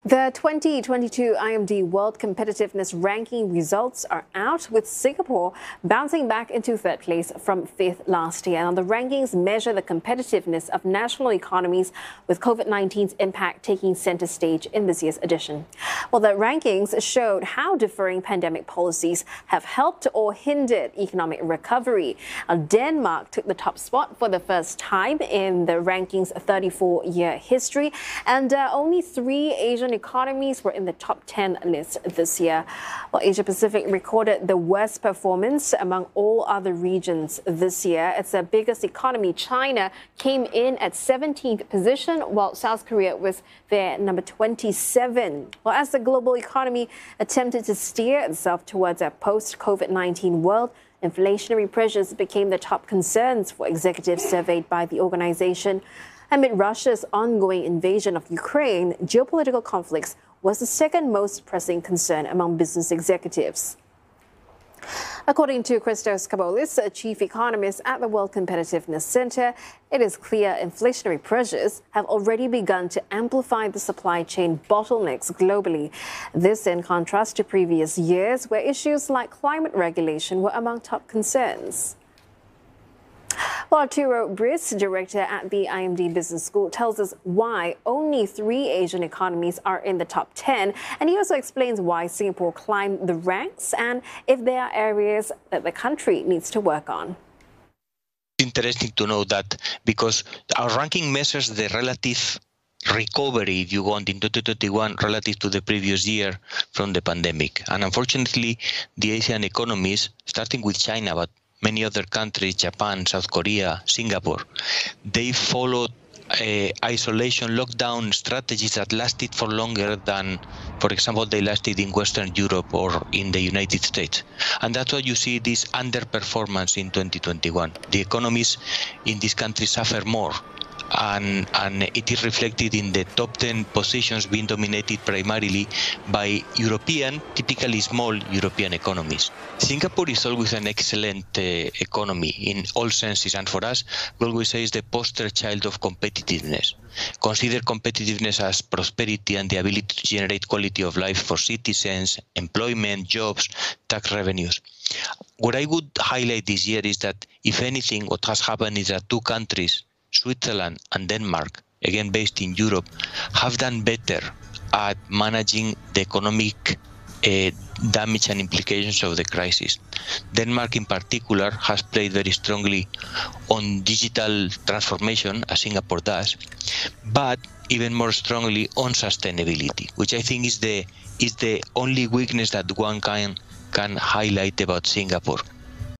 The 2022 IMD World Competitiveness Ranking results are out, with Singapore bouncing back into third place from fifth last year. And the rankings measure the competitiveness of national economies, with COVID-19's impact taking center stage in this year's edition. Well, the rankings showed how differing pandemic policies have helped or hindered economic recovery. Denmark took the top spot for the first time in the ranking's 34-year history, and only 3 Asian economies were in the top 10 list this year. Well, Asia Pacific recorded the worst performance among all other regions this year. Its biggest economy, China, came in at 17th position, while South Korea was there number 27. Well, as the global economy attempted to steer itself towards a post-COVID-19 world, inflationary pressures became the top concerns for executives surveyed by the organization. Amid Russia's ongoing invasion of Ukraine, geopolitical conflicts was the second most pressing concern among business executives. According to Christos Kabolis, a chief economist at the World Competitiveness Center, it is clear inflationary pressures have already begun to amplify the supply chain bottlenecks globally. This in contrast to previous years, where issues like climate regulation were among top concerns. Well, Arturo Briz, director at the IMD Business School, tells us why only 3 Asian economies are in the top 10. And he also explains why Singapore climbed the ranks and if there are areas that the country needs to work on. Interesting to know that because our ranking measures the relative recovery, if you want, in 2021 relative to the previous year from the pandemic. And unfortunately, the Asian economies, starting with China, but many other countries, Japan, South Korea, Singapore, they followed isolation lockdown strategies that lasted for longer than, for example, they lasted in Western Europe or in the United States. And that's why you see this underperformance in 2021. The economies in these countries suffer more. And it is reflected in the top 10 positions being dominated primarily by European, typically small European economies. Singapore is always an excellent economy in all senses, and for us, we always say it's the poster child of competitiveness. Consider competitiveness as prosperity and the ability to generate quality of life for citizens, employment, jobs, tax revenues. What I would highlight this year is that, if anything, what has happened is that 2 countries, Switzerland and Denmark, again based in Europe, have done better at managing the economic damage and implications of the crisis. Denmark in particular has played very strongly on digital transformation, as Singapore does, but even more strongly on sustainability, which I think is the only weakness that one can highlight about Singapore.